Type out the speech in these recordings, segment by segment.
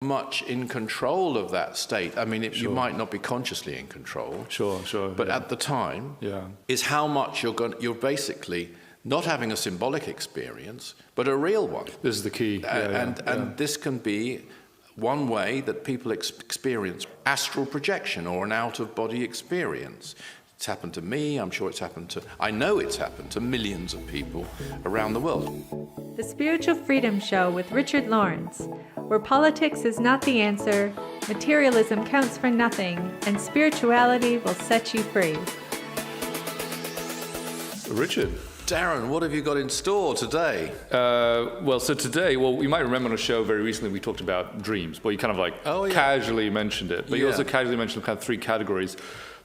much in control of that state. I mean, Sure. you might not be consciously in control. Sure. But at the time, Yeah. is how much you're basically not having a symbolic experience, but a real one. This is the key. And this can be one way that people experience astral projection or an out-of-body experience. It's happened to me, I know it's happened to millions of people around the world. The Spiritual Freedom Show with Richard Lawrence, where politics is not the answer, materialism counts for nothing, and spirituality will set you free. Richard. Darren, what have you got in store today? So today, you might remember on a show very recently we talked about dreams. Well, you kind of casually mentioned it, but you also casually mentioned kind of three categories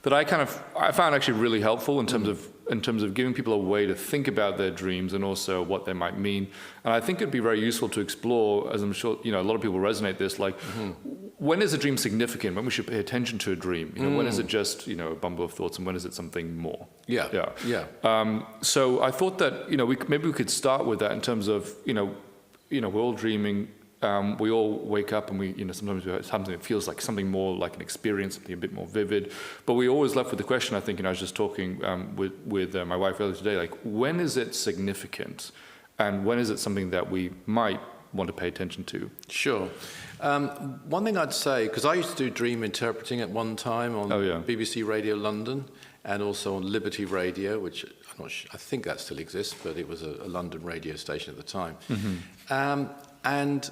that I found actually really helpful in terms of giving people a way to think about their dreams and also what they might mean. And I think it'd be very useful to explore, as I'm sure a lot of people resonate this, like when is a dream significant? When we should pay attention to a dream? When is it just a bundle of thoughts, and when is it something more? Yeah. So I thought that maybe we could start with that in terms of we're all dreaming. We all wake up and sometimes we have something that feels like something more like an experience, something a bit more vivid. But we always left with the question, I think, I was just talking with my wife earlier today, like when is it significant and when is it something that we might want to pay attention to? Sure. One thing I'd say, because I used to do dream interpreting at one time on BBC Radio London and also on Liberty Radio, which I'm not sure, I think that still exists, but it was a London radio station at the time. And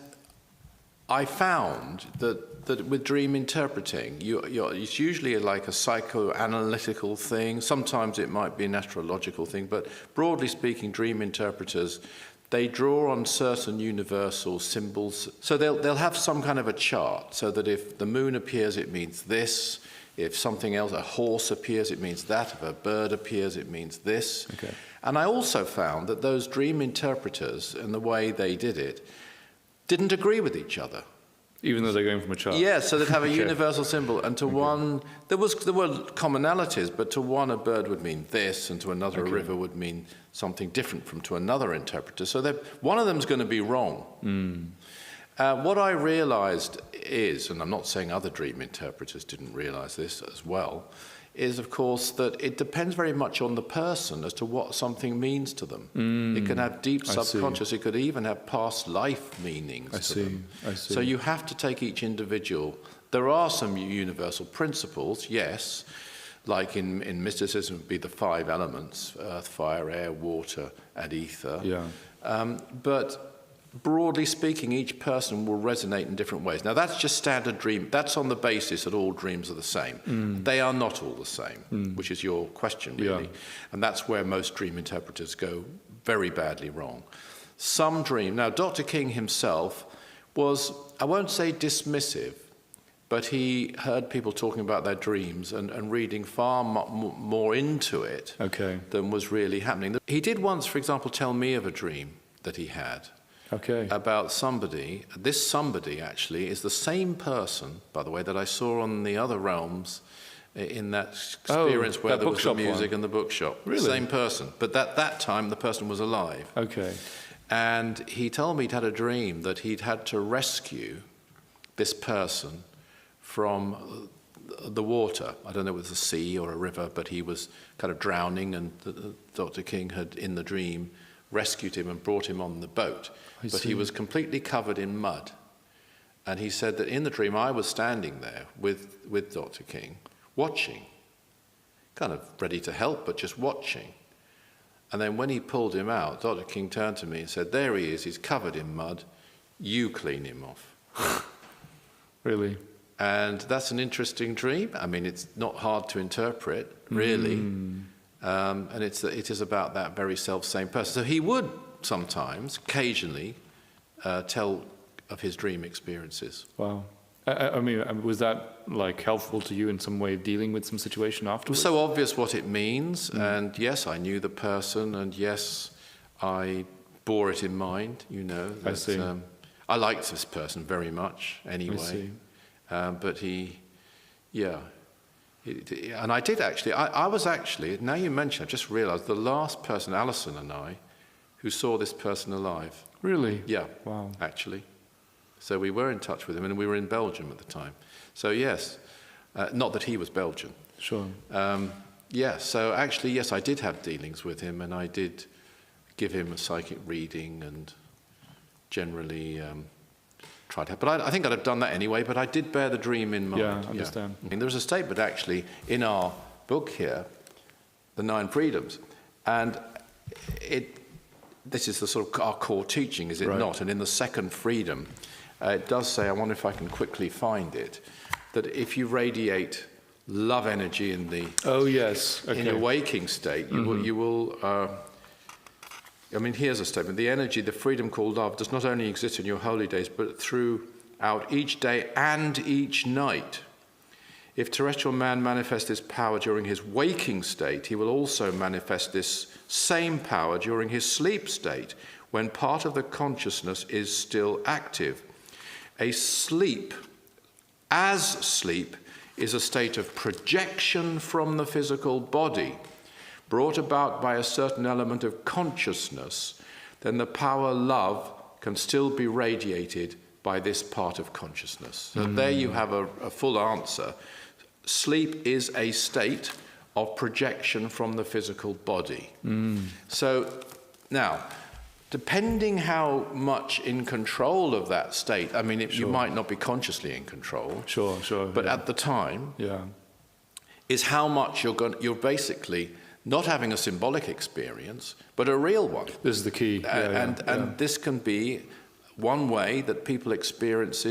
I found that with dream interpreting, it's usually like a psychoanalytical thing. Sometimes it might be an astrological thing, but broadly speaking, dream interpreters, they draw on certain universal symbols. So they'll have some kind of a chart, so that if the moon appears, it means this. If something else, a horse appears, it means that. If a bird appears, it means this. Okay. And I also found that those dream interpreters, and the way they did it, didn't agree with each other. Even though they're going from a chart? Yeah, so they'd have a universal symbol, and to one, there were commonalities, but to one a bird would mean this, and to another a river would mean something different to another interpreter. So one of them's going to be wrong. What I realized is, and I'm not saying other dream interpreters didn't realize this as well, is, of course, that it depends very much on the person as to what something means to them. It can have deep subconscious, it could even have past life meanings to them. I see. So you have to take each individual. There are some universal principles, yes, like in mysticism would be the 5 elements, earth, fire, air, water, and ether. Yeah. But broadly speaking, each person will resonate in different ways. Now, that's just standard dream. That's on the basis that all dreams are the same. They are not all the same, which is your question, really. And that's where most dream interpreters go very badly wrong. Some dream... Now, Dr. King himself was, I won't say dismissive, but he heard people talking about their dreams and reading far more into it than was really happening. He did once, for example, tell me of a dream that he had. About somebody. This somebody, actually, is the same person, by the way, that I saw on the other realms in that experience where there was the music and the bookshop. Really? Same person. But at that time, the person was alive. And he told me he'd had a dream that he'd had to rescue this person from the water. I don't know if it was a sea or a river, but he was kind of drowning, and Dr. King had, in the dream, rescued him and brought him on the boat. But he was completely covered in mud. And he said that in the dream I was standing there with Dr. King, watching, kind of ready to help, but just watching. And then when he pulled him out, Dr. King turned to me and said, "There he is, he's covered in mud, you clean him off." Really? And that's an interesting dream. I mean, it's not hard to interpret, really. And it is about that very self-same person. So he would sometimes, occasionally, tell of his dream experiences. Wow. I mean, was that like helpful to you in some way dealing with some situation afterwards? It was so obvious what it means, and yes, I knew the person, and yes, I bore it in mind, that, I see. I liked this person very much anyway. I see. But and I did actually, I was actually, now you mention it, I just realized the last person, Alison and I, who saw this person alive. Really? Yeah. Wow. Actually. So we were in touch with him, and we were in Belgium at the time. So yes, not that he was Belgian. Sure. So actually, yes, I did have dealings with him, and I did give him a psychic reading and generally tried to. But I think I'd have done that anyway, but I did bear the dream in mind. Yeah, I understand. I mean, there was a statement actually in our book here, The 9 Freedoms, and this is the sort of our core teaching, is it not? And in the second freedom, it does say, I wonder if I can quickly find it, that if you radiate love energy in the in your waking state, you will I mean, here's a statement. The energy, the freedom called love, does not only exist in your holy days, but throughout each day and each night. If terrestrial man manifests this power during his waking state, he will also manifest this same power during his sleep state, when part of the consciousness is still active. Sleep is a state of projection from the physical body, brought about by a certain element of consciousness. Then the power love can still be radiated by this part of consciousness. So there you have a full answer. Sleep is a state of projection from the physical body. So now, depending how much in control of that state, I mean, you might not be consciously in control. Sure. But at the time, is how much you're basically not having a symbolic experience, but a real one. This is the key. And this can be one way that people experience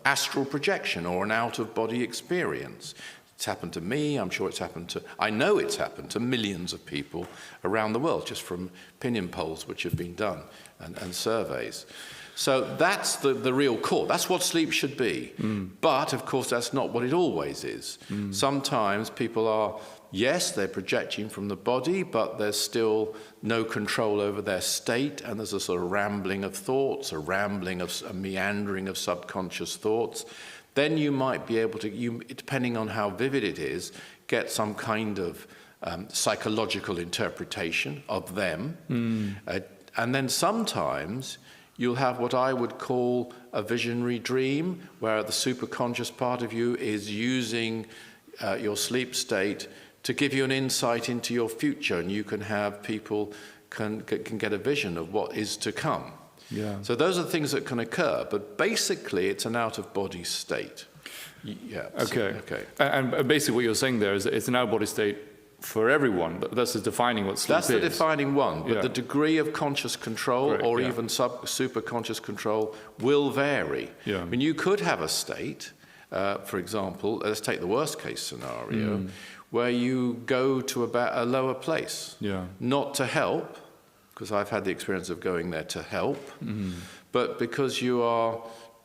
astral projection or an out-of-body experience. It's happened to me, I know it's happened to millions of people around the world, just from opinion polls which have been done and surveys. So that's the real core. That's what sleep should be. But, of course, that's not what it always is. Sometimes people are, yes, they're projecting from the body, but there's still no control over their state, and there's a sort of rambling of thoughts, a meandering of subconscious thoughts. Then you might be able to, depending on how vivid it is, get some kind of psychological interpretation of them. And then sometimes you'll have what I would call a visionary dream, where the superconscious part of you is using your sleep state to give you an insight into your future, and you can have people can get a vision of what is to come. So those are the things that can occur, but basically it's an out-of-body state. Okay. And basically what you're saying there is that it's an out-of-body state for everyone. That's defining what sleep is. That's the defining one, but the degree of conscious control even super-conscious control will vary. I mean, you could have a state, for example, let's take the worst-case scenario, where you go to about a lower place, not to help, because I've had the experience of going there to help, but because you are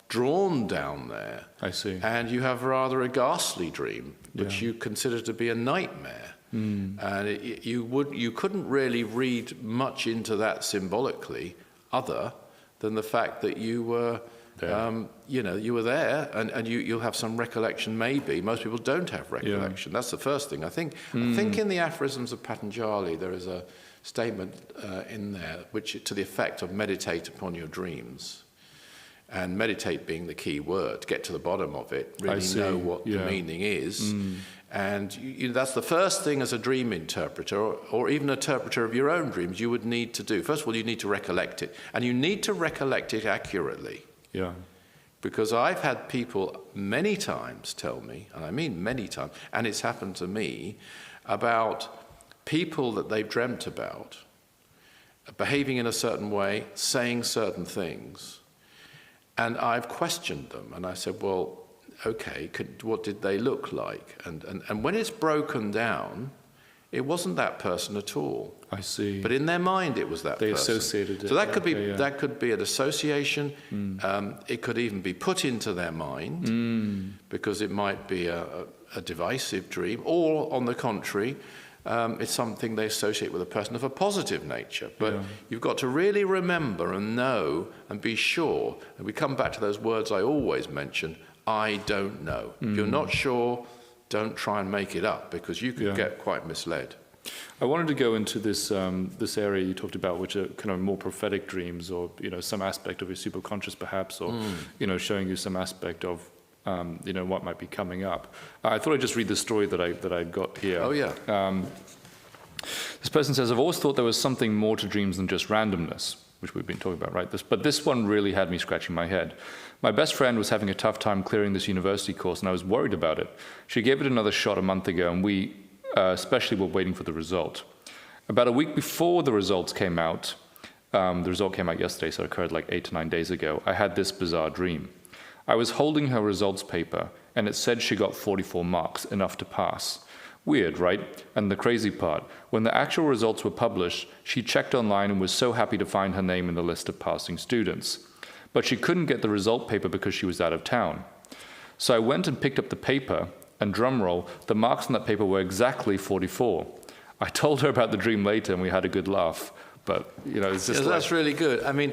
drawn down there. I see. And you have rather a ghastly dream, which you consider to be a nightmare. And you couldn't really read much into that symbolically, other than the fact that you were you were there, and you'll have some recollection. Maybe most people don't have recollection. That's the first thing. I think in the aphorisms of Patanjali there is a statement in there which to the effect of meditate upon your dreams, and meditate being the key word, get to the bottom of it, really know what the meaning is. And that's the first thing as a dream interpreter, or even interpreter of your own dreams, you would need to do. First of all, you need to recollect it, and you need to recollect it accurately. Because I've had people many times tell me, and I mean many times, and it's happened to me, about people that they've dreamt about, behaving in a certain way, saying certain things, and I've questioned them, and I said, well, okay, what did they look like? And when it's broken down, it wasn't that person at all. I see. But in their mind, it was that person. They associated it. So that could be an association. It could even be put into their mind, because it might be a divisive dream, or on the contrary, it's something they associate with a person of a positive nature. But you've got to really remember and know and be sure. And we come back to those words I always mention, I don't know. If you're not sure, don't try and make it up, because you could get quite misled. I wanted to go into this area you talked about, which are kind of more prophetic dreams, or some aspect of your superconscious, perhaps, or showing you some aspect of what might be coming up. I thought I'd just read the story that I got here. Oh yeah. This person says, "I've always thought there was something more to dreams than just randomness," which we've been talking about, right? But this one really had me scratching my head. "My best friend was having a tough time clearing this university course, and I was worried about it. She gave it another shot a month ago, and we especially were waiting for the result. About a week before the results came out, the result came out yesterday, so it occurred like 8 to 9 days ago, I had this bizarre dream. I was holding her results paper, and it said she got 44 marks, enough to pass. Weird, right? And the crazy part, when the actual results were published, she checked online and was so happy to find her name in the list of passing students. But she couldn't get the result paper because she was out of town. So I went and picked up the paper, and drumroll, the marks on that paper were exactly 44. I told her about the dream later, and we had a good laugh. But, it's just that's really good. I mean,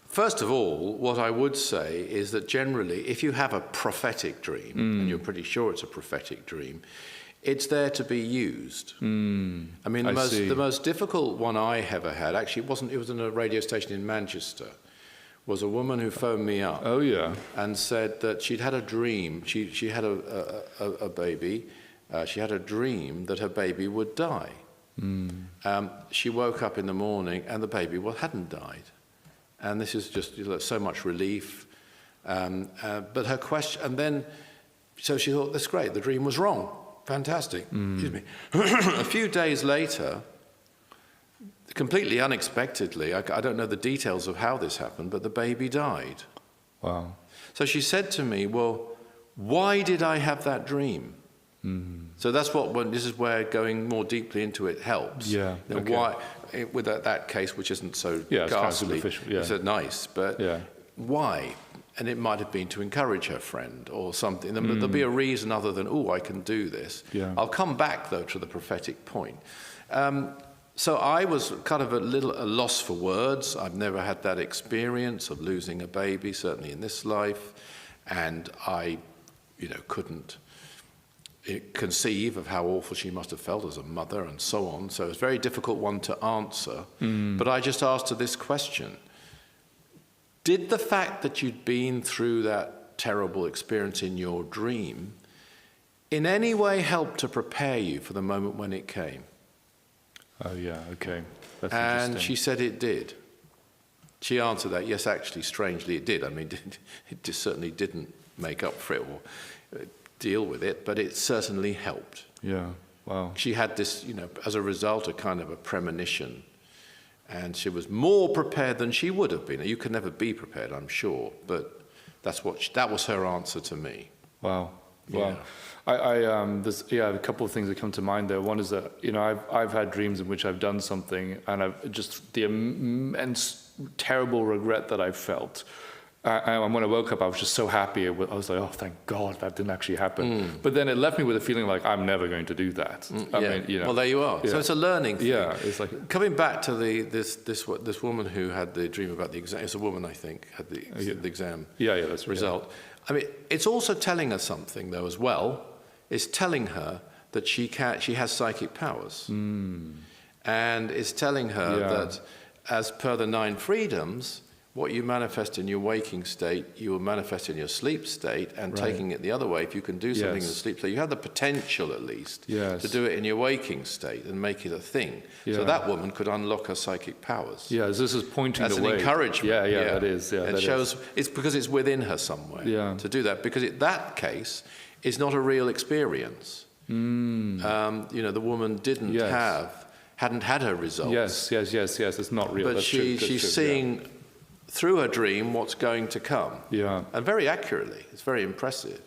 first of all, what I would say is that generally, if you have a prophetic dream, and you're pretty sure it's a prophetic dream, it's there to be used. I mean, the most difficult one I ever had, actually, it was in a radio station in Manchester, was a woman who phoned me up. Oh, yeah. And said that she'd had a dream. She had a baby. She had a dream that her baby would die. She woke up in the morning and the baby hadn't died. And this is just so much relief. But her question, and then, so she thought, that's great, the dream was wrong. Fantastic. Excuse me. A few days later, completely unexpectedly, I don't know the details of how this happened, but the baby died. Wow. So she said to me, well, why did I have that dream? So that's this is where going more deeply into it helps. Yeah. Okay. Why, with that case, which isn't so ghastly, it's kind of superficial, it's nice, but why? And it might have been to encourage her friend or something. There'll be a reason other than, I can do this. Yeah. I'll come back, though, to the prophetic point. So I was kind of a loss for words. I've never had that experience of losing a baby, certainly in this life. And I, couldn't conceive of how awful she must have felt as a mother and so on. So it was a very difficult one to answer. But I just asked her this question. Did the fact that you'd been through that terrible experience in your dream in any way help to prepare you for the moment when it came? Oh, yeah, okay. That's and interesting. she said it did. She answered that, yes, actually, strangely, it did. I mean, it just certainly didn't make up for it or deal with it, but it certainly helped. Yeah, wow. She had this, as a result, a kind of a premonition, and she was more prepared than she would have been. You can never be prepared, I'm sure, but that was her answer to me. Wow. Yeah. There's a couple of things that come to mind there. One is that I've had dreams in which I've done something, and I've just the immense, terrible regret that I felt. And when I woke up, I was just so happy. I was like, oh, thank God that didn't actually happen. But then it left me with a feeling like I'm never going to do that. I mean, Well, there you are. Yeah. So it's a learning thing. Yeah, it's like coming back to this woman who had the dream about the exam. It's a woman, I think, had the exam. Yeah, that's result. Yeah. I mean, it's also telling her something though as well. It's telling her that she has psychic powers, and it's telling her that, as per the 9 freedoms, what you manifest in your waking state, you will manifest in your sleep state, and taking it the other way, if you can do something in the sleep state, you have the potential at least to do it in your waking state and make it a thing. So that woman could unlock her psychic powers. Yeah, this is pointing the way. That's an encouragement. Yeah, that is. Yeah, it shows it's because it's within her somewhere to do that. Because that case is not a real experience. The woman hadn't had her results. Yes. It's not real. But That's she's seeing. Yeah. Through her dream, what's going to come. Yeah. And very accurately. It's very impressive.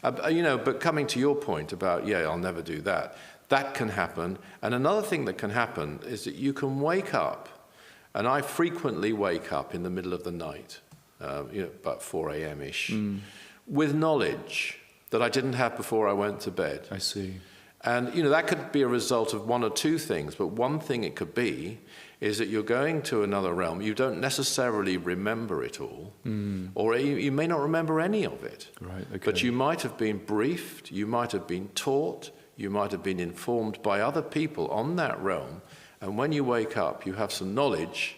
But coming to your point about, I'll never do that, that can happen. And another thing that can happen is that you can wake up, and I frequently wake up in the middle of the night, about 4 a.m.-ish, with knowledge that I didn't have before I went to bed. I see. And, that could be a result of one or two things, but one thing it could be is that you're going to another realm. You don't necessarily remember it all, or you may not remember any of it. Right, okay. But you might have been briefed, you might have been taught, you might have been informed by other people on that realm, and when you wake up, you have some knowledge.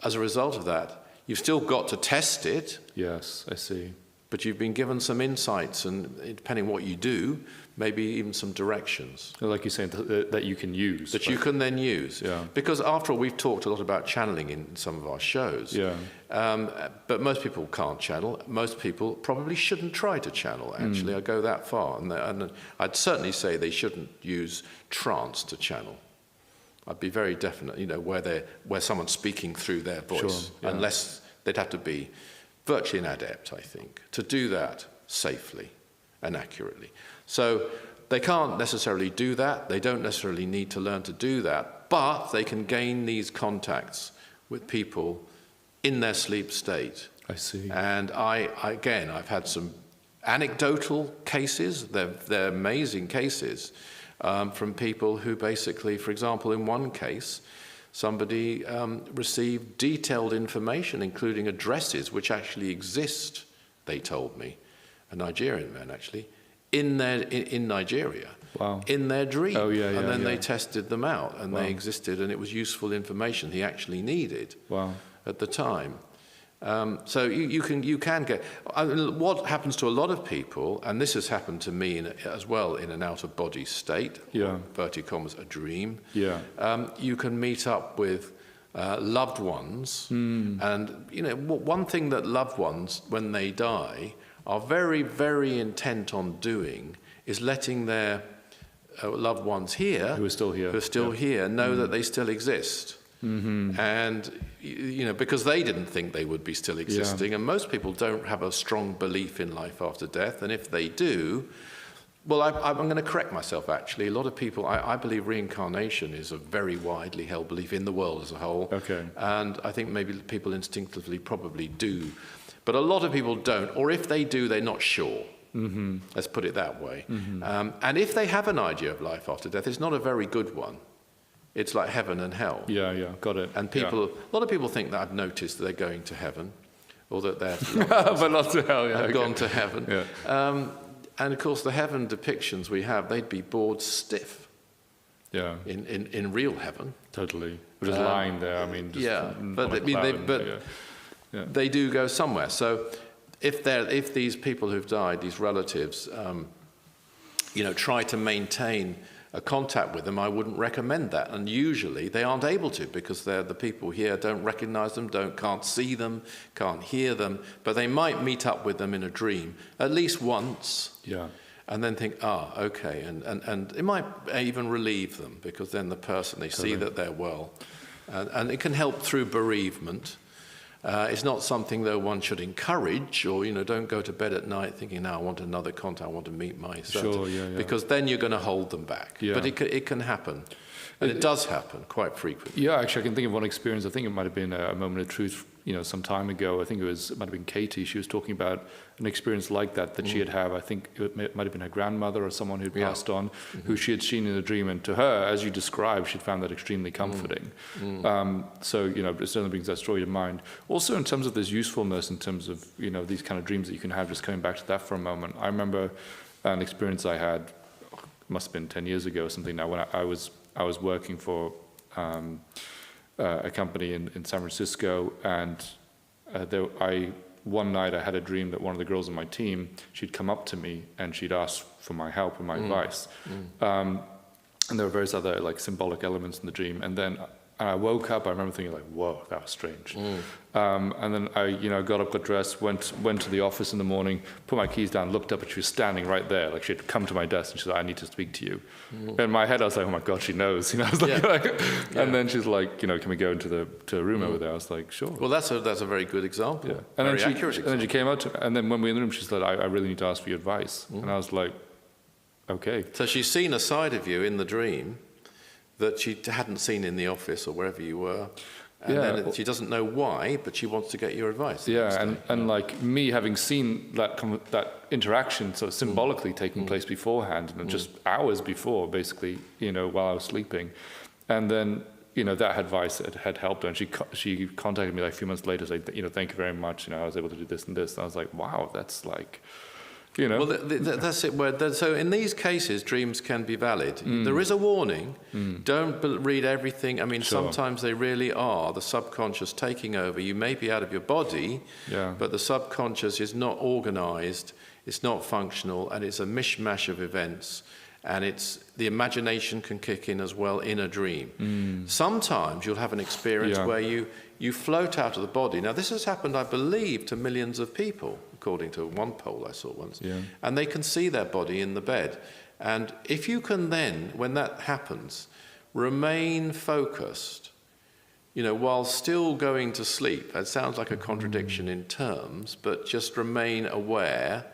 As a result of that, you've still got to test it. Yes, I see. But you've been given some insights, and depending on what you do, maybe even some directions. Like you're saying, that you can use. That you can then use. Yeah. Because after all, we've talked a lot about channeling in some of our shows. Yeah. But most people can't channel. Most people probably shouldn't try to channel, actually. I go that far. And I'd certainly say they shouldn't use trance to channel. I'd be very definite, where someone's speaking through their voice. Sure, yeah. Unless they'd have to be virtually an adept, I think, to do that safely and accurately. So they can't necessarily do that. They don't necessarily need to learn to do that, but they can gain these contacts with people in their sleep state. I see. And I've had some anecdotal cases. They're amazing cases from people who basically, for example, in one case, somebody received detailed information, including addresses which actually exist, they told me, a Nigerian man actually, in Nigeria, wow, in their dream. Oh, yeah, and then yeah. they tested them out, and Wow. they existed, and it was useful information he actually needed Wow. at the time. So you can get what happens to a lot of people, and this has happened to me as well in an out-of-body state, Yeah. inverted commas, a dream. Yeah. You can meet up with loved ones, and one thing that loved ones, when they die, are very, very intent on doing is letting their loved ones here, Who are still here. know that they still exist. Mm-hmm. And because they didn't think they would be still existing, and most people don't have a strong belief in life after death, and if they do, well, I'm going to correct myself actually. A lot of people, I believe reincarnation is a very widely held belief in the world as a whole. Okay. And I think maybe people instinctively probably do, but a lot of people don't, or if they do, they're not sure. Mm-hmm. Let's put it that way. Mm-hmm. And if they have an idea of life after death, it's not a very good one. It's like heaven and hell. Yeah, got it. And a lot of people think that I've noticed that they're going to heaven, or that they're but not to hell, yeah. have gone to heaven. Yeah. And of course, the heaven depictions we have, they'd be bored stiff Yeah. in real heaven. Totally. We're just lying there. I mean, just they do go somewhere. So if these people who've died, these relatives, try to maintain a contact with them, I wouldn't recommend that. And usually they aren't able to, because the people here don't recognize them, can't see them, can't hear them, but they might meet up with them in a dream at least once. Yeah. And then think, okay, and it might even relieve them, because then the person, they see that they're well. And it can help through bereavement. It's not something, though, one should encourage, or, don't go to bed at night thinking, now I want another contact, I want to meet my son. Sure, yeah. Because then you're going to hold them back. Yeah. But it can happen. And it does happen quite frequently. Yeah, actually, I can think of one experience. I think it might have been a moment of truth, some time ago. I think it might have been Katie. She was talking about an experience like that she had had. I think it might have been her grandmother or someone who'd passed on, who she had seen in a dream. And to her, as you described, she'd found that extremely comforting. So, it certainly brings that story to mind. Also, in terms of this usefulness, in terms of, these kind of dreams that you can have, just coming back to that for a moment. I remember an experience I had, must have been 10 years ago or something now, when I was working for a company in San Francisco, and one night I had a dream that one of the girls on my team, she'd come up to me and she'd ask for my help and my advice. And there were various other symbolic elements in the dream. And then I woke up, I remember thinking whoa, that was strange. And then I got up, got dressed, went to the office in the morning, put my keys down, looked up, and she was standing right there. She had come to my desk and she said, I need to speak to you. In my head, I was like, oh my God, she knows. I was And then she's like, can we go into a room over there? I was like, sure. Well, that's a very good example. Yeah. Very accurate example. And then she came out to me, and then when we were in the room, she said, I really need to ask for your advice. And I was like, okay. So she's seen a side of you in the dream that she hadn't seen in the office or wherever you were. And then she doesn't know why, but she wants to get your advice. Yeah, and me having seen that interaction sort of symbolically taking place beforehand, and just hours before, basically, while I was sleeping. And then, that advice had helped her. And she contacted me a few months later, saying, thank you very much. I was able to do this and this. And I was like, wow, that's Well, that's it. So in these cases, dreams can be valid. There is a warning. Don't read everything. I mean, sometimes they really are the subconscious taking over. You may be out of your body, but the subconscious is not organized, it's not functional, and it's a mishmash of events. And the imagination can kick in as well in a dream. Sometimes you'll have an experience where you float out of the body. Now, this has happened, I believe, to millions of people, according to one poll I saw once. And they can see their body in the bed. And if you can then, when that happens, remain focused, while still going to sleep. It sounds like a contradiction in terms, but just remain aware.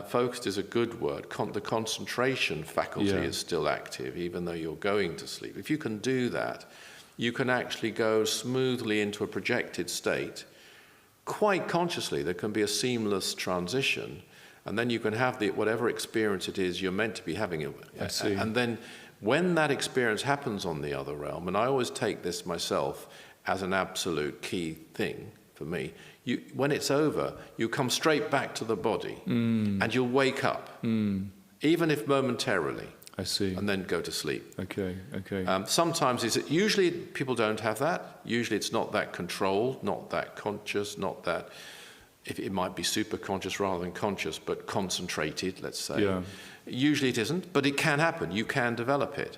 Focused is a good word. The concentration faculty is still active, even though you're going to sleep. If you can do that, you can actually go smoothly into a projected state. Quite consciously, there can be a seamless transition, and then you can have whatever experience it is you're meant to be having. I see. And then when that experience happens on the other realm, and I always take this myself as an absolute key thing for me, when it's over, you come straight back to the body, and you'll wake up, even if momentarily. I see. And then go to sleep. Okay. Sometimes usually people don't have that. Usually it's not that controlled, not that conscious, not that. It might be super conscious rather than conscious, but concentrated, let's say. Usually it isn't, but it can happen. You can develop it.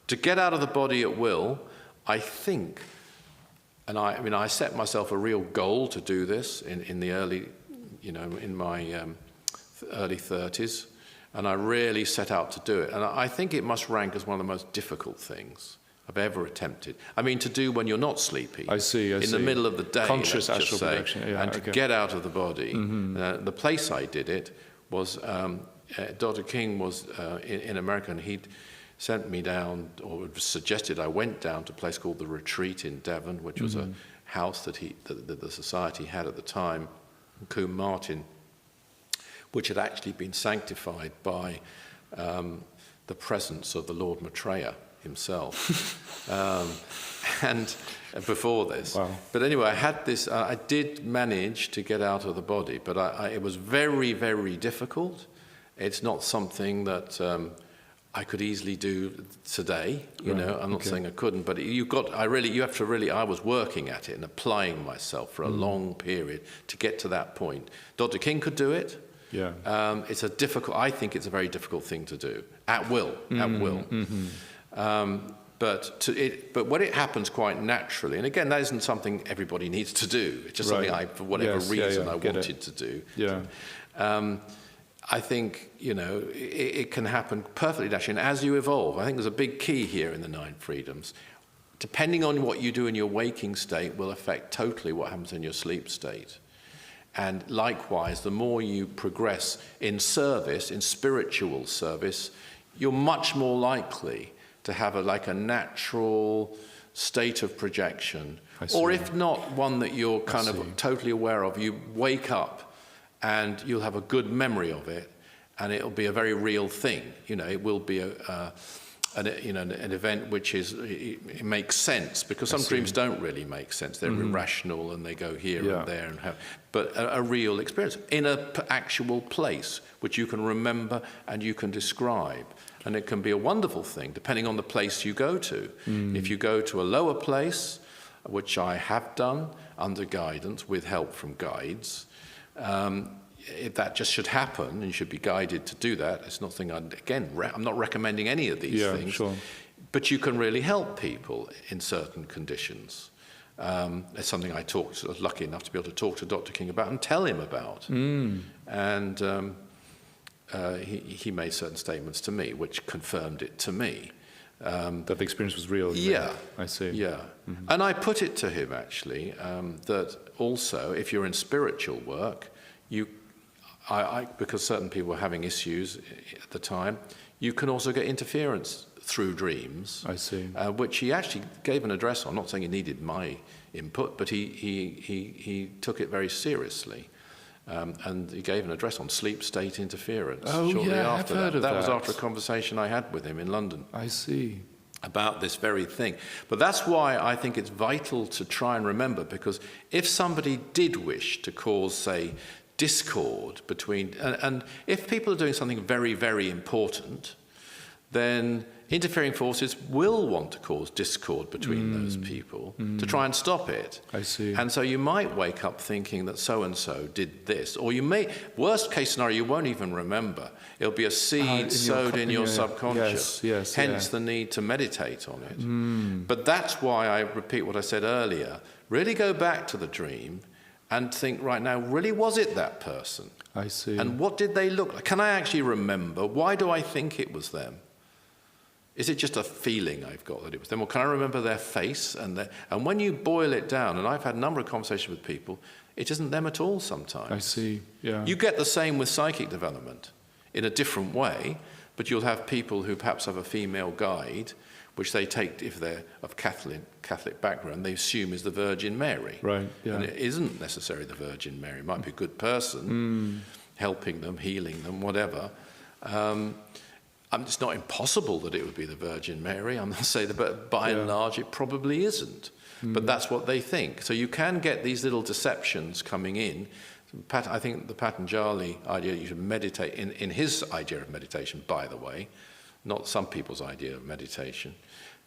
To get out of the body at will, I think. And I set myself a real goal to do this in the early, in my early 30s, and I really set out to do it. And I think it must rank as one of the most difficult things I've ever attempted. I mean, to do when you're not sleepy. I see. In the middle of the day, conscious let's just astral say, projection. and to get out of the body. The place I did it was, Dr. King was in America, and he'd sent me down, or suggested I went down to a place called the Retreat in Devon, which was a house that the society had at the time, Coombe Martin, which had actually been sanctified by the presence of the Lord Maitreya himself, and before this. Wow. But anyway, I had this. I did manage to get out of the body, but it was very, very difficult. It's not something that I could easily do today. I'm not saying I couldn't, but I was working at it and applying myself for a long period to get to that point. Dr. King could do it. I think it's a very difficult thing to do at will. But when it happens quite naturally, and again, that isn't something everybody needs to do. It's just something for whatever reason I wanted to do. I think, it can happen perfectly naturally. And as you evolve, I think there's a big key here in the 9 freedoms. Depending on what you do in your waking state will affect totally what happens in your sleep state. And likewise, the more you progress in service, in spiritual service, you're much more likely to have a natural state of projection. Or if not one that you're kind of totally aware of, you wake up and you'll have a good memory of it, and it'll be a very real thing. It will be an event which it makes sense, because some dreams don't really make sense. They're irrational and they go here and there, but a real experience in an actual place which you can remember and you can describe. And it can be a wonderful thing depending on the place you go to. If you go to a lower place, which I have done under guidance with help from guides, if that just should happen, and you should be guided to do that. It's nothing. I'm not recommending any of these things, but you can really help people in certain conditions. It's something I was lucky enough to be able to talk to Dr. King about and tell him about, and he made certain statements to me which confirmed it to me. That the experience was real. I see. And I put it to him actually that also, if you're in spiritual work, because certain people were having issues at the time, you can also get interference through dreams. I see. Which he actually gave an address on. I'm not saying he needed my input, but he took it very seriously. And he gave an address on sleep state interference shortly after I've heard of that. That was after a conversation I had with him in London. I see. About this very thing. But that's why I think it's vital to try and remember, because if somebody did wish to cause, say, discord between, and if people are doing something very, very important, then interfering forces will want to cause discord between those people to try and stop it. I see. And so you might wake up thinking that so-and-so did this, or you may, worst case scenario, you won't even remember. It'll be a seed sowed in your subconscious, hence the need to meditate on it. But that's why I repeat what I said earlier. Really go back to the dream and think, right now, really was it that person? I see. And what did they look like? Can I actually remember? Why do I think it was them? Is it just a feeling I've got that it was them? Or can I remember their face? And when you boil it down, and I've had a number of conversations with people, it isn't them at all sometimes. I see, yeah. You get the same with psychic development in a different way, but you'll have people who perhaps have a female guide, which they take, if they're of Catholic background, they assume is the Virgin Mary. Right, yeah. And it isn't necessarily the Virgin Mary. It might be a good person, helping them, healing them, whatever. It's not impossible that it would be the Virgin Mary. I'm not saying that, but by and large, it probably isn't. But that's what they think. So you can get these little deceptions coming in. I think the Patanjali idea, you should meditate, in his idea of meditation, by the way, not some people's idea of meditation,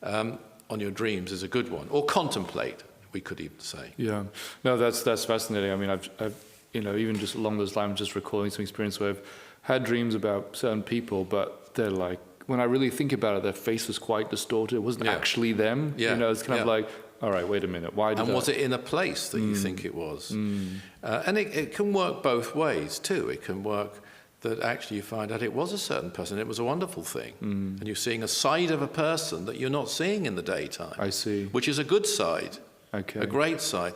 on your dreams is a good one. Or contemplate, we could even say. Yeah. No, that's fascinating. I mean, I've even just along those lines, just recalling some experience where I've had dreams about certain people, but they're like, when I really think about it, their face was quite distorted. It wasn't actually them. Yeah. It's kind of like, all right, wait a minute. Why did was it in a place that you think it was? And it can work both ways too. It can work that actually you find out it was a certain person. It was a wonderful thing. And you're seeing a side of a person that you're not seeing in the daytime. I see. Which is a good side. Okay. A great side.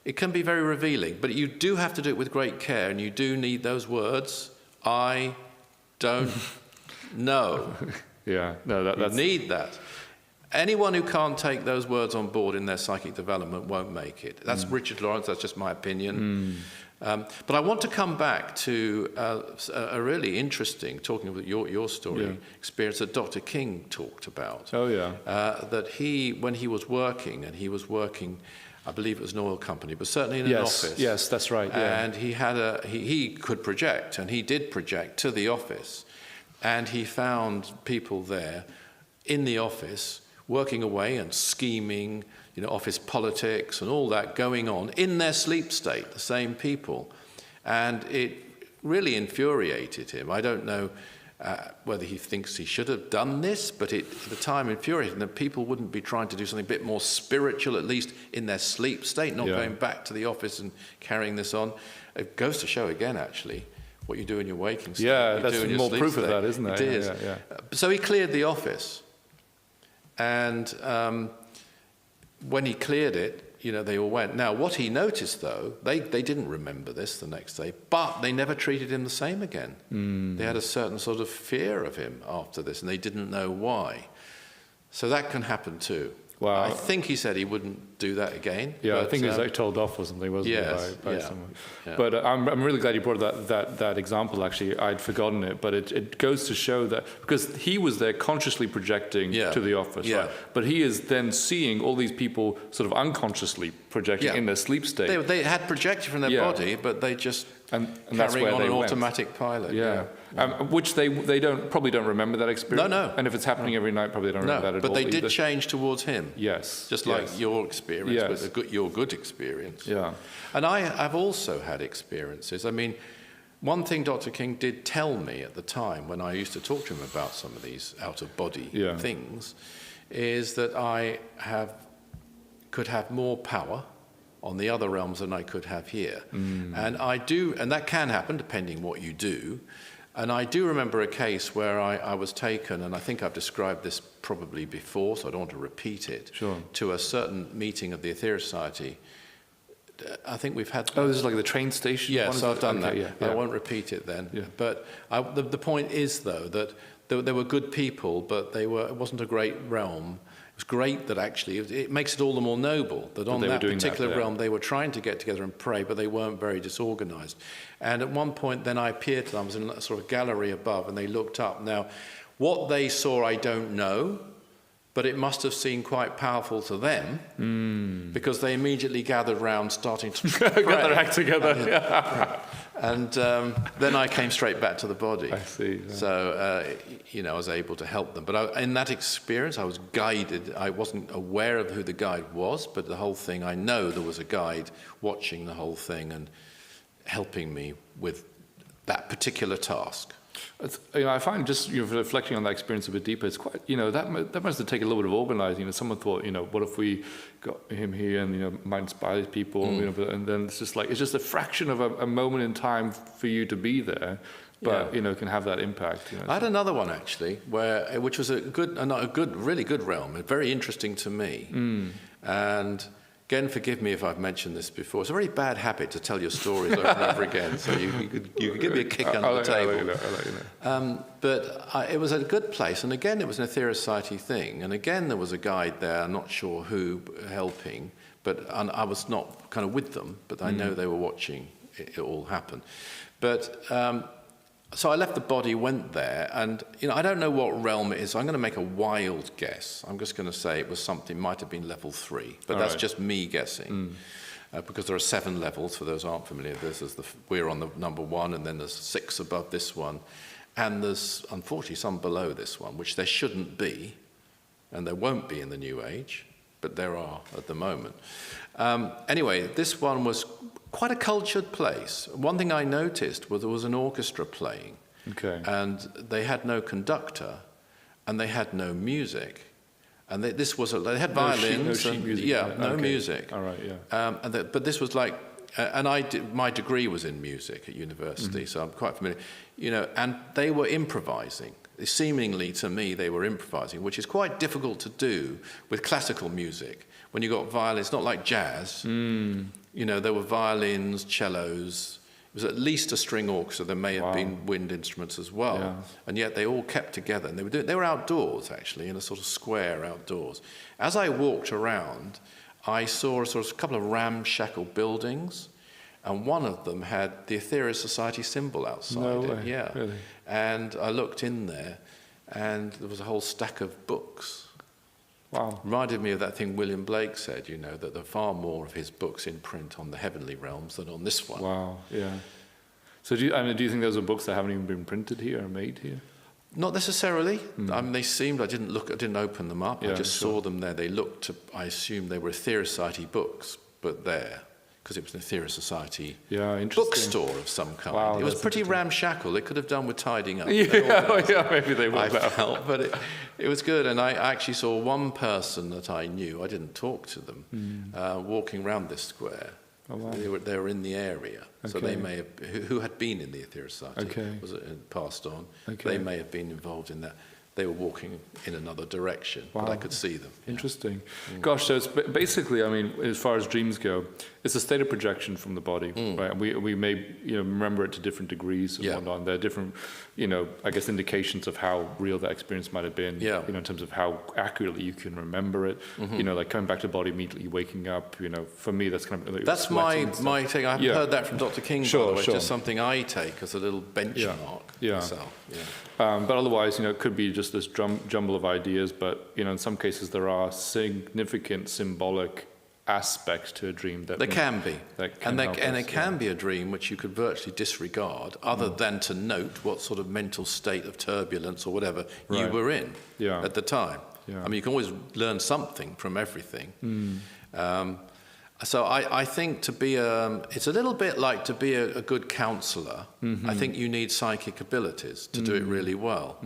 It can be very revealing, but you do have to do it with great care, and you do need those words. I don't know. Yeah. No, that's... You need that. Anyone who can't take those words on board in their psychic development won't make it. That's Richard Lawrence, that's just my opinion. But I want to come back to a really interesting, talking about your story, experience that Dr. King talked about. Oh, yeah. That when he was working, I believe it was an oil company, but certainly in an office. Yes, that's right. Yeah. And he could project, and he did project to the office. And he found people there in the office working away and scheming, office politics and all that going on in their sleep state, the same people. And it really infuriated him. I don't know whether he thinks he should have done this, but at the time infuriated him that people wouldn't be trying to do something a bit more spiritual, at least in their sleep state, not going back to the office and carrying this on. It goes to show again, actually, what you do in your waking state. Yeah, that's more proof of that, isn't it? It is. Yeah. So he cleared the office. And when he cleared it, they all went. Now, what he noticed, though, they didn't remember this the next day, but they never treated him the same again. They had a certain sort of fear of him after this, and they didn't know why. So that can happen too. Wow. I think he said he wouldn't do that again. Yeah, but, I think he was like told off or something, wasn't he, by someone. Yeah. But I'm really glad you brought that example, actually. I'd forgotten it, but it goes to show that, because he was there consciously projecting to the office, right? But he is then seeing all these people sort of unconsciously projecting in their sleep state. They had projected from their body, but they just and that's carrying where on they an went. automatic pilot. Which they probably don't remember that experience. No. And if it's happening every night, probably don't remember that at all. But they either. did change towards him. Yes. Just like your experience, with your good experience. Yeah. And I've also had experiences. I mean, one thing Dr. King did tell me at the time when I used to talk to him about some of these out-of-body things is that I could have more power on the other realms than I could have here. And that can happen depending what you do. And I do remember a case where I was taken, and I think I've described this probably before, so I don't want to repeat it, to a certain meeting of the Aetherius Society. I think we've had... Oh, this is like the train station? Yes, I've done that. Yeah. I won't repeat it then. Yeah. But the point is, though, that there were good people, but it wasn't a great realm. It was great that actually, it makes it all the more noble that on that particular realm they were trying to get together and pray, but they weren't very disorganized. And at one point then I appeared to them, I was in a sort of gallery above, and they looked up. Now, what they saw I don't know, but it must have seemed quite powerful to them because they immediately gathered round starting to pray. Got their act together. And then I came straight back to the body. I see. Yeah. So, I was able to help them. But in that experience, I was guided. I wasn't aware of who the guide was, but the whole thing, I know there was a guide watching the whole thing and helping me with that particular task. I find just reflecting on that experience a bit deeper, it's quite, that must have taken a little bit of organizing. Someone thought, what if we got him here and, might inspire people, and then it's just a fraction of a moment in time for you to be there, but, can have that impact. I had another one actually, which was really good realm, very interesting to me. And again, forgive me if I've mentioned this before. It's a very bad habit to tell your stories over and over again. So you could give me a kick under the table. I'll let you know. But it was a good place, and again, it was an Aetherius Society thing. And again, there was a guide there. I'm not sure who helping, but I was not kind of with them. But I know they were watching it all happen. But so I left the body, went there, and I don't know what realm it is. So I'm going to make a wild guess. I'm just going to say it was something, might have been level 3, but that's just me guessing, because there are 7 levels. For those who aren't familiar, we're on the number 1, and then there's 6 above this one, and there's unfortunately some below this one, which there shouldn't be, and there won't be in the New Age, but there are at the moment. Anyway, this one was quite a cultured place. One thing I noticed was there was an orchestra playing, and they had no conductor, and they had no music, and they had violins, no sheet music, no music. All right, yeah. But this was like, and my degree was in music at university, so I'm quite familiar. And they were improvising. Seemingly to me, they were improvising, which is quite difficult to do with classical music. When you got violins, it's not like jazz. There were violins, cellos. It was at least a string orchestra. There may have been wind instruments as well. And yet they all kept together. And they were outdoors, actually, in a sort of square outdoors. As I walked around, I saw a couple of ramshackle buildings, and one of them had the Aetherius Society symbol outside it. Yeah. Really? And I looked in there, and there was a whole stack of books. Wow. Reminded me of that thing William Blake said, that there are far more of his books in print on the heavenly realms than on this one. Wow, yeah. So do you think those are books that haven't even been printed here or made here? Not necessarily. They seemed, I didn't open them up. I just saw them there. They looked, I assumed they were Aetherius Society books, but there, because it was an Aetherius Society bookstore of some kind. Wow, it was pretty ramshackle. They could have done with tidying up. Maybe they would. I felt, but it was good. And I actually saw one person that I knew. I didn't talk to them, walking around this square. Oh, wow. They were in the area, so they may have who had been in the Aetherius Society was passed on. They may have been involved in that. They were walking in another direction, but I could see them. Interesting. Gosh, so it's basically, as far as dreams go, it's a state of projection from the body, right? And we may, remember it to different degrees and whatnot. There are different, I guess, indications of how real that experience might have been. In terms of how accurately you can remember it. Like coming back to the body immediately, waking up. For me, that's kind of that's my thing. I haven't heard that from Dr. King. Sure. It's just something I take as a little benchmark. Myself. But otherwise, it could be just this jumble of ideas. But in some cases, there are significant symbolic aspects to a dream that there can be, and it can be a dream which you could virtually disregard, other than to note what sort of mental state of turbulence or whatever you were in at the time. You can always learn something from everything. So I think to be it's a little bit like to be a good counsellor. I think you need psychic abilities to do it really well.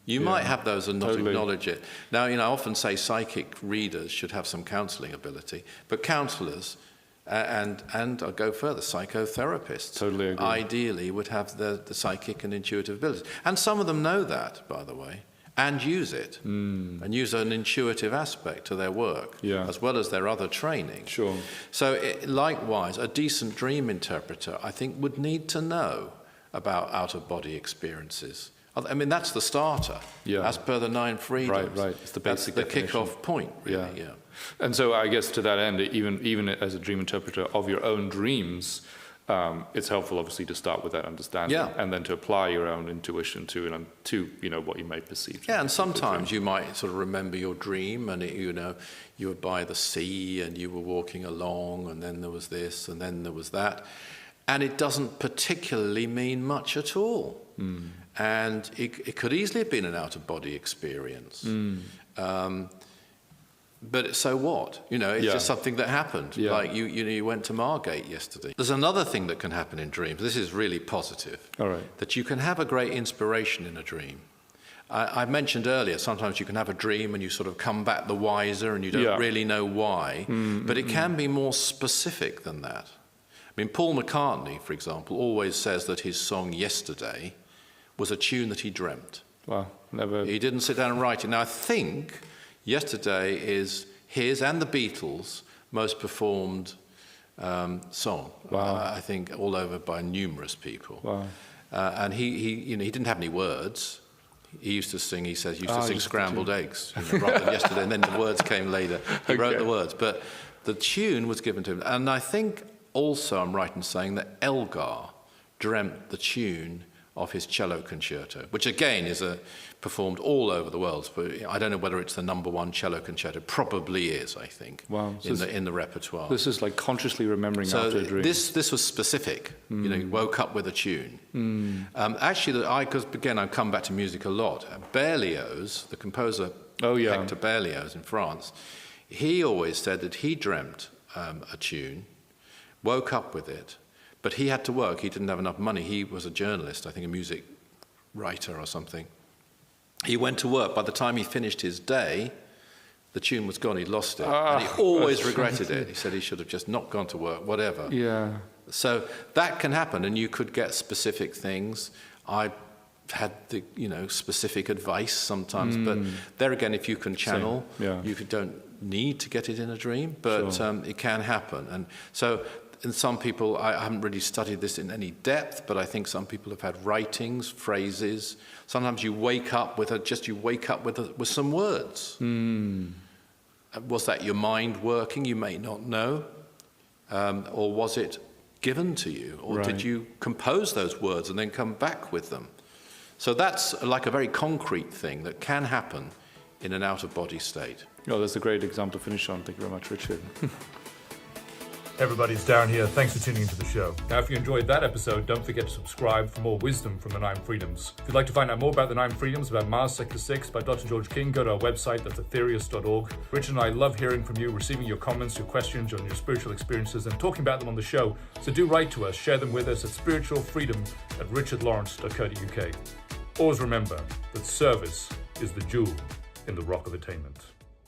You might have those and not acknowledge it. Now, I often say psychic readers should have some counselling ability, but counsellors and I'll go further, psychotherapists ideally would have the psychic and intuitive abilities. And some of them know that, by the way, and use it, and use an intuitive aspect to their work, as well as their other training. Sure. So likewise, a decent dream interpreter, I think, would need to know about out-of-body experiences. That's the starter, as per the 9 freedoms. Right. It's the basic That's the kick-off point, really, And so I guess to that end, even as a dream interpreter of your own dreams, it's helpful, obviously, to start with that understanding, and then to apply your own intuition to what you may perceive. And sometimes you might sort of remember your dream, and you were by the sea, and you were walking along, and then there was this, and then there was that, and it doesn't particularly mean much at all. And it could easily have been an out-of-body experience. But so what? It's just something that happened. Yeah. Like you went to Margate yesterday. There's another thing that can happen in dreams. This is really positive. All right. That you can have a great inspiration in a dream. I mentioned earlier, sometimes you can have a dream and you sort of come back the wiser and you don't really know why. But it can be more specific than that. I mean, Paul McCartney, for example, always says that his song Yesterday was a tune that he dreamt. Wow, never. He didn't sit down and write it. Now, I think Yesterday is his and the Beatles' most performed song. Wow. I think all over by numerous people. Wow. And he didn't have any words. He used to sing. He says he used to sing scrambled eggs rather than Yesterday, and then the words came later. He wrote the words, but the tune was given to him. And I think also I'm right in saying that Elgar dreamt the tune of his cello concerto, which again is performed all over the world. But I don't know whether it's the #1 cello concerto. Probably is, I think. Wow. In the repertoire. This is like consciously remembering after a dream. This was specific. He woke up with a tune. Actually, because again, I come back to music a lot. Berlioz, the composer Hector Berlioz in France, he always said that he dreamt a tune, woke up with it. But he had to work. He didn't have enough money. He was a journalist, I think a music writer or something. He went to work. By the time he finished his day, the tune was gone. He'd lost it. And he always regretted it. He said he should have just not gone to work, whatever. Yeah. So that can happen, and you could get specific things. I had the specific advice sometimes, but there again, if you can channel, you don't need to get it in a dream, but it can happen. And so. And some people, I haven't really studied this in any depth, but I think some people have had writings, phrases. Sometimes you wake up with with some words. Was that your mind working? You may not know. Or was it given to you? Or did you compose those words and then come back with them? So that's like a very concrete thing that can happen in an out-of-body state. Oh, that's a great example to finish on. Thank you very much, Richard. Everybody's down here. Thanks for tuning into the show. Now, if you enjoyed that episode, don't forget to subscribe for more wisdom from the 9 Freedoms. If you'd like to find out more about the 9 Freedoms, about Mars Sector 6 by Dr. George King, go to our website, that's aetherius.org. Richard and I love hearing from you, receiving your comments, your questions on your spiritual experiences, and talking about them on the show. So do write to us, share them with us at spiritualfreedom@richardlawrence.co.uk. Always remember that service is the jewel in the rock of attainment.